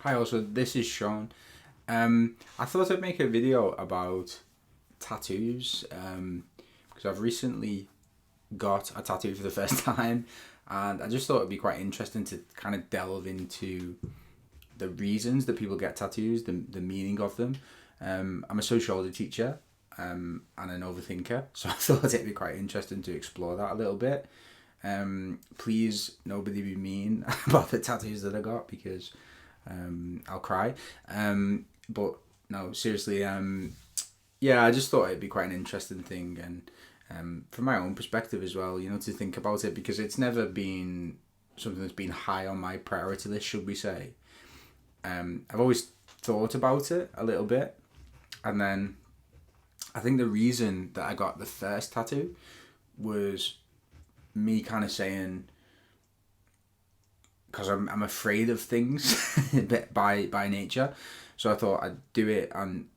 Hi, also, this is Sean. I thought I'd make a video about tattoos because I've recently got a tattoo for the first time, and I just thought it'd be quite interesting to kind of delve into the reasons that people get tattoos, the meaning of them. I'm a sociology teacher and an overthinker, so I thought it'd be quite interesting to explore that a little bit. Please, nobody be mean about the tattoos that I got because I'll cry. But no, seriously, yeah, I just thought it'd be quite an interesting thing, and from my own perspective as well, to think about it because it's never been something that's been high on my priority list, should we say. I've always thought about it a little bit, and then I think the reason that I got the first tattoo was me kind of saying, because I'm afraid of things by nature, so I thought I'd do it and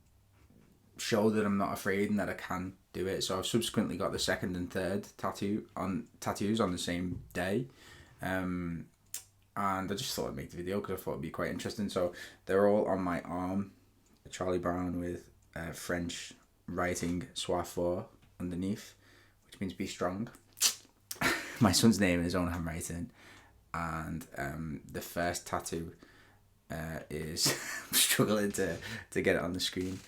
show that I'm not afraid and that I can do it. So I've subsequently got the second and third tattoos on the same day, and I just thought I'd make the video because I thought it'd be quite interesting. So they're all on my arm, Charlie Brown with French writing "Sois fort" underneath, which means be strong. My son's name in his own handwriting, and the first tattoo is I'm struggling to get it on the screen.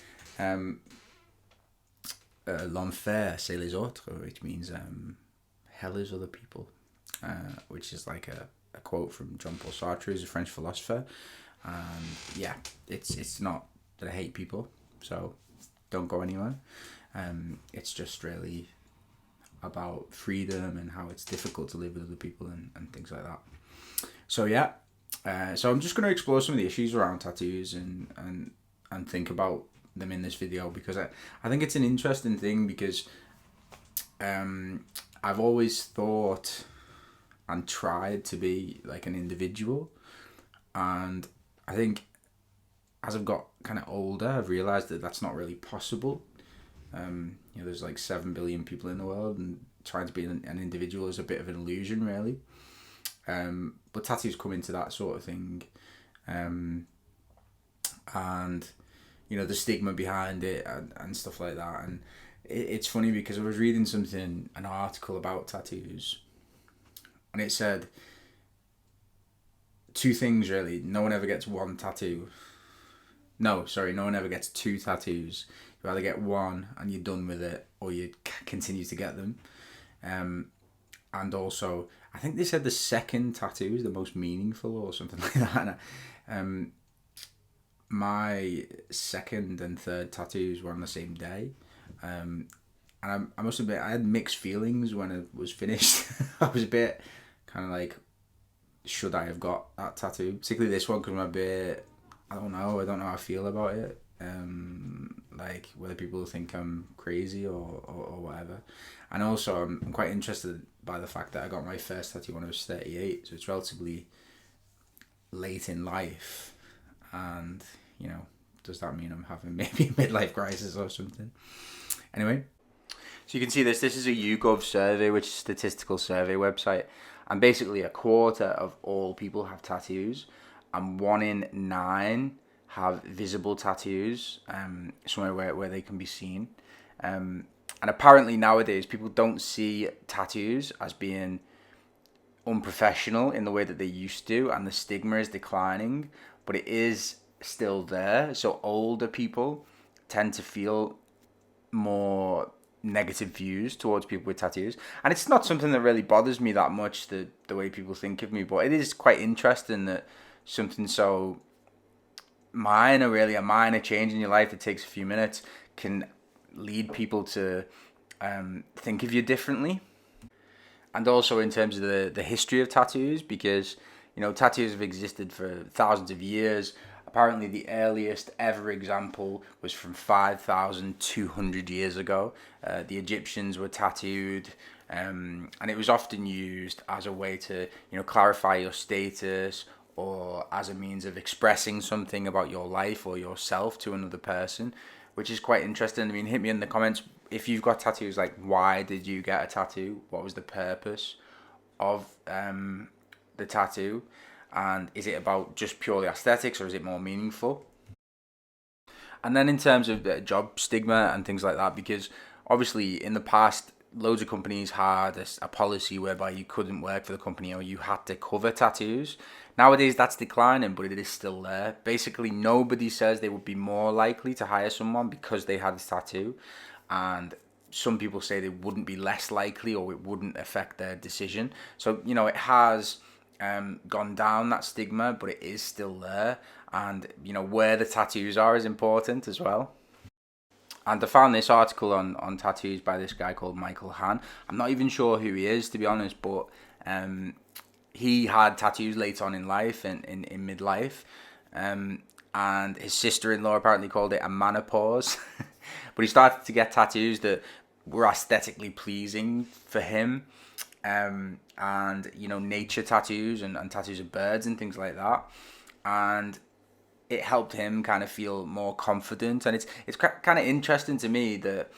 L'enfer c'est les autres, which means hell is other people, which is like a quote from Jean-Paul Sartre, who's a French philosopher. And yeah, it's not that I hate people, so don't go anywhere. It's just really about freedom and how it's difficult to live with other people and things like that. So yeah, so I'm just going to explore some of the issues around tattoos and think about them in this video because I think it's an interesting thing because I've always thought and tried to be like an individual, and I think as I've got kind of older I've realised that that's not really possible. There's like 7 billion people in the world, and trying to be an individual is a bit of an illusion, really. But tattoos come into that sort of thing, and the stigma behind it and stuff like that. And it's funny because I was reading an article about tattoos, and it said two things really. No one ever gets one tattoo. No one ever gets two tattoos. You either get one and you're done with it, or you continue to get them. And also, I think they said the second tattoo is the most meaningful or something like that. And, my second and third tattoos were on the same day. And I must admit, I had mixed feelings when it was finished. I was a bit kind of like, should I have got that tattoo? Particularly this one, because I'm a bit, I don't know how I feel about it. Like whether people think I'm crazy or whatever. And also I'm quite interested by the fact that I got my first tattoo when I was 38, so it's relatively late in life. And does that mean I'm having maybe a midlife crisis or something? Anyway, so you can see this is a YouGov survey, which is a statistical survey website, and basically a quarter of all people have tattoos, and 1 in 9 have visible tattoos, somewhere where they can be seen. And apparently nowadays people don't see tattoos as being unprofessional in the way that they used to, and the stigma is declining, but it is still there. So older people tend to feel more negative views towards people with tattoos, and it's not something that really bothers me that much, the way people think of me, but it is quite interesting that something so really a minor change in your life that takes a few minutes can lead people to think of you differently. And also in terms of the history of tattoos, because tattoos have existed for thousands of years. Apparently the earliest ever example was from 5,200 years ago. The Egyptians were tattooed, and it was often used as a way to clarify your status, or as a means of expressing something about your life or yourself to another person, which is quite interesting. I mean, hit me in the comments if you've got tattoos. Like, why did you get a tattoo? What was the purpose of the tattoo? And is it about just purely aesthetics, or is it more meaningful? And then in terms of job stigma and things like that, because obviously in the past, loads of companies had a policy whereby you couldn't work for the company or you had to cover tattoos. Nowadays, that's declining, but it is still there. Basically, nobody says they would be more likely to hire someone because they had a tattoo. And some people say they wouldn't be less likely, or it wouldn't affect their decision. So, it has gone down, that stigma, but it is still there. And, where the tattoos are is important as well. And I found this article on tattoos by this guy called Michael Hahn. I'm not even sure who he is, to be honest, but he had tattoos late on in life, in midlife. And his sister-in-law apparently called it a menopause. But he started to get tattoos that were aesthetically pleasing for him. And, nature tattoos and tattoos of birds and things like that. And it helped him kind of feel more confident. And it's kind of interesting to me that,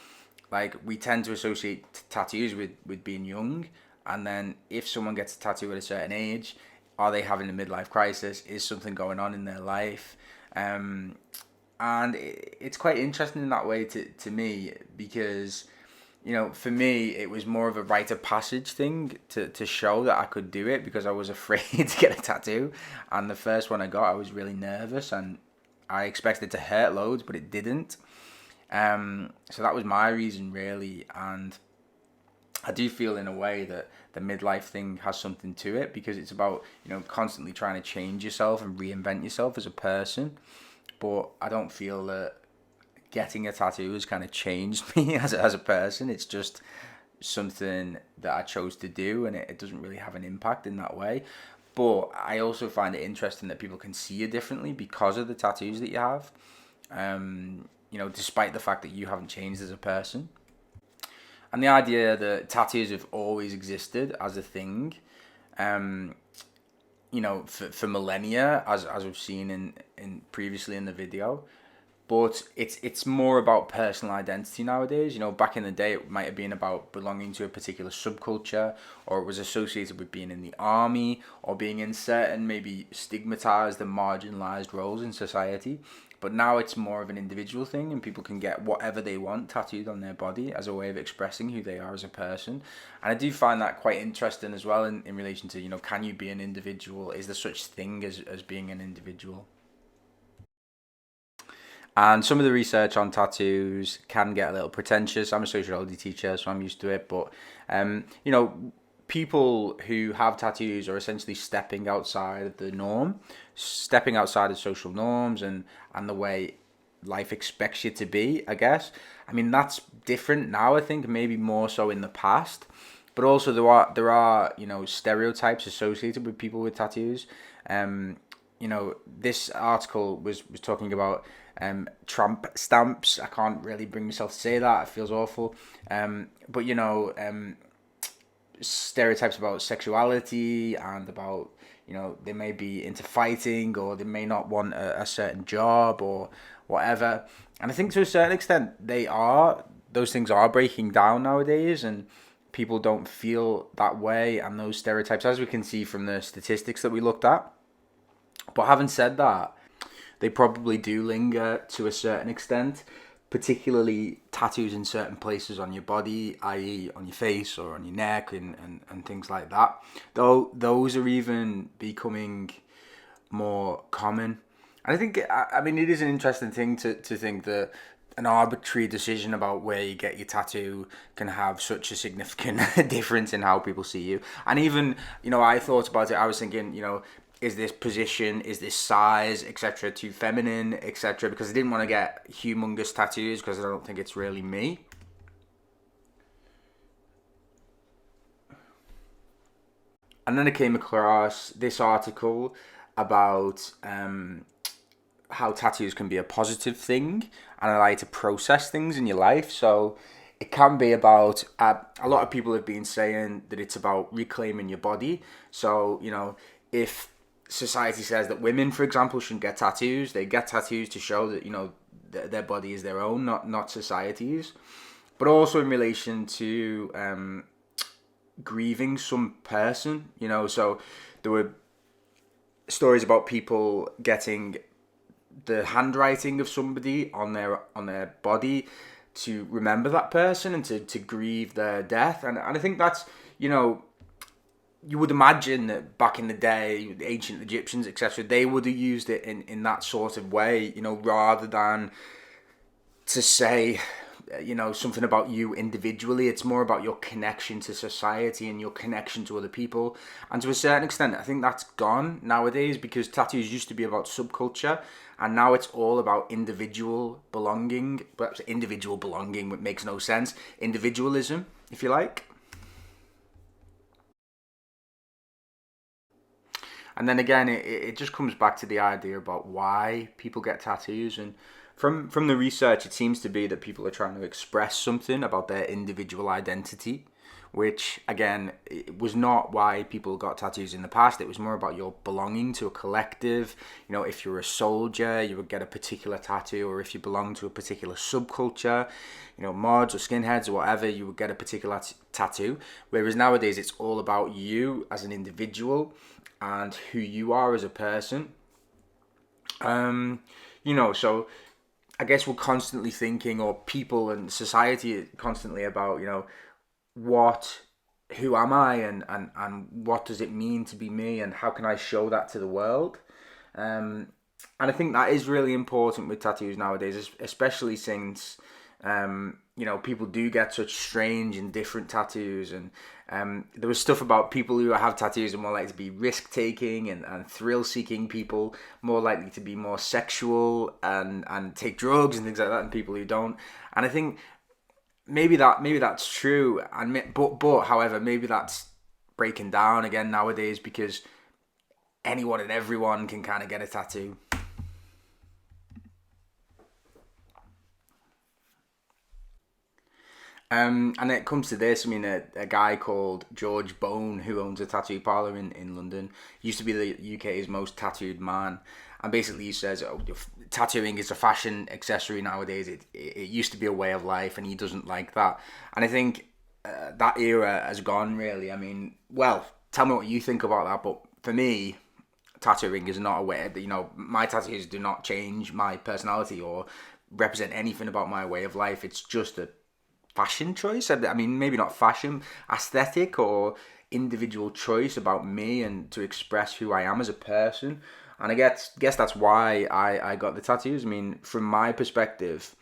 like, we tend to associate tattoos with being young, and then if someone gets a tattoo at a certain age, are they having a midlife crisis? Is something going on in their life? And it's quite interesting in that way to me, because for me, it was more of a rite of passage thing to show that I could do it, because I was afraid to get a tattoo. And the first one I got, I was really nervous, and I expected it to hurt loads, but it didn't. So that was my reason, really. And I do feel in a way that the midlife thing has something to it, because it's about, constantly trying to change yourself and reinvent yourself as a person. But I don't feel that getting a tattoo has kind of changed me as a person. It's just something that I chose to do, and it doesn't really have an impact in that way. But I also find it interesting that people can see you differently because of the tattoos that you have. Despite the fact that you haven't changed as a person. And the idea that tattoos have always existed as a thing, for millennia, as we've seen in previously in the video. But it's more about personal identity nowadays. Back in the day, it might have been about belonging to a particular subculture, or it was associated with being in the army, or being in certain maybe stigmatized and marginalized roles in society. But now it's more of an individual thing, and people can get whatever they want tattooed on their body as a way of expressing who they are as a person. And I do find that quite interesting as well in relation to, can you be an individual? Is there such thing as being an individual? And some of the research on tattoos can get a little pretentious. I'm a sociology teacher, so I'm used to it. But, people who have tattoos are essentially stepping outside of the norm, stepping outside of social norms and the way life expects you to be, I guess. I mean, that's different now, I think, maybe more so in the past. But also there are stereotypes associated with people with tattoos. This article was talking about tramp stamps. I can't really bring myself to say that. It feels awful. But stereotypes about sexuality, and about, they may be into fighting, or they may not want a certain job or whatever. And I think to a certain extent those things are breaking down nowadays, and people don't feel that way, and those stereotypes, as we can see from the statistics that we looked at. But having said that, they probably do linger to a certain extent, particularly tattoos in certain places on your body, i.e. on your face or on your neck and things like that. Though those are even becoming more common. And I think, it is an interesting thing to think that an arbitrary decision about where you get your tattoo can have such a significant difference in how people see you. And even, I thought about it, I was thinking, is this position, is this size, etc., too feminine, etc., because I didn't want to get humongous tattoos, because I don't think it's really me. And then I came across this article about how tattoos can be a positive thing and allow you to process things in your life. So it can be about, a lot of people have been saying that it's about reclaiming your body. So, if society says that women, for example, shouldn't get tattoos, they get tattoos to show that, their body is their own, not society's. But also in relation to grieving some person, so there were stories about people getting the handwriting of somebody on their body to remember that person and to grieve their death. And I think that's, you know, you would imagine that back in the day, the ancient Egyptians, etc., they would have used it in that sort of way, you know, rather than to say, you know, something about you individually. It's more about your connection to society and your connection to other people. And to a certain extent, I think that's gone nowadays, because tattoos used to be about subculture, and now it's all about individual belonging. But individual belonging makes no sense. Individualism, if you like. And then again, it just comes back to the idea about why people get tattoos. And from the research, it seems to be that people are trying to express something about their individual identity, which again, it was not why people got tattoos in the past. It was more about your belonging to a collective. You know, if you're a soldier, you would get a particular tattoo, or if you belong to a particular subculture, you know, mods or skinheads or whatever, you would get a particular tattoo. Whereas nowadays, it's all about you as an individual and who you are as a person. You know, so I guess we're constantly thinking, or people and society constantly, about, you know, who am I, and what does it mean to be me, and how can I show that to the world. And I think that is really important with tattoos nowadays, especially since you know, people do get such strange and different tattoos. And there was stuff about people who have tattoos are more likely to be risk-taking and thrill-seeking people, more likely to be more sexual and take drugs and things like that, than people who don't. And I think maybe that's true, and but however, maybe that's breaking down again nowadays, because anyone and everyone can kind of get a tattoo. And it comes to this, I mean, a guy called George Bone, who owns a tattoo parlor in London, used to be the UK's most tattooed man. And basically he says, oh, tattooing is a fashion accessory nowadays. It used to be a way of life, and he doesn't like that. And I think that era has gone, really. I mean, well, tell me what you think about that. But for me, tattooing is not a way, you know, my tattoos do not change my personality or represent anything about my way of life. It's just a fashion choice. I mean, maybe not fashion, aesthetic or individual choice about me, and to express who I am as a person. And I guess that's why I got the tattoos. I mean, from my perspective,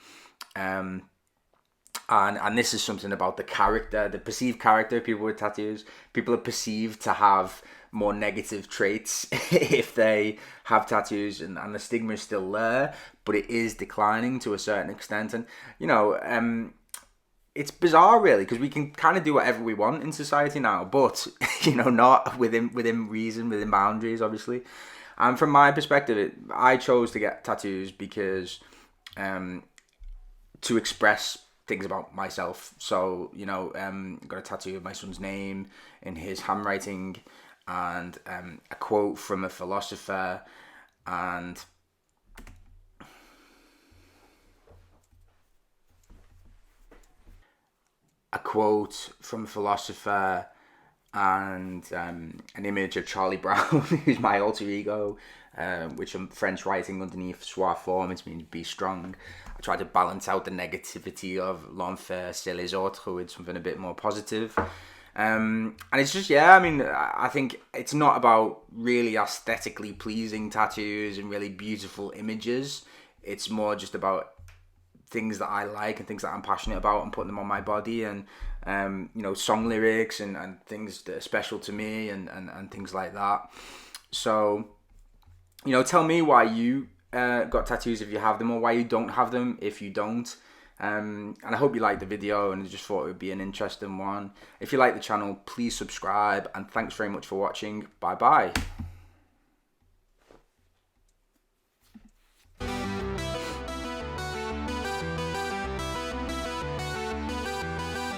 um, and this is something about the character, the perceived character of people with tattoos. People are perceived to have more negative traits if they have tattoos, and the stigma is still there, but it is declining to a certain extent. And you know, it's bizarre, really, because we can kind of do whatever we want in society now, but you know, not within reason, within boundaries, obviously. And from my perspective, I chose to get tattoos because to express things about myself. So, you know, got a tattoo of my son's name in his handwriting, and a quote from a philosopher, and a quote from a philosopher, and an image of Charlie Brown, who's my alter ego, which I'm French writing underneath sois fort, it means be strong. I try to balance out the negativity of l'enfer c'est les autres with something a bit more positive. And it's just, yeah, I mean, I think it's not about really aesthetically pleasing tattoos and really beautiful images. It's more just about things that I like and things that I'm passionate about, and putting them on my body, and you know, song lyrics and things that are special to me, and things like that. So, you know, tell me why you got tattoos if you have them, or why you don't have them if you don't. And I hope you liked the video, and I just thought it would be an interesting one. If you like the channel, please subscribe, and thanks very much for watching. Bye bye.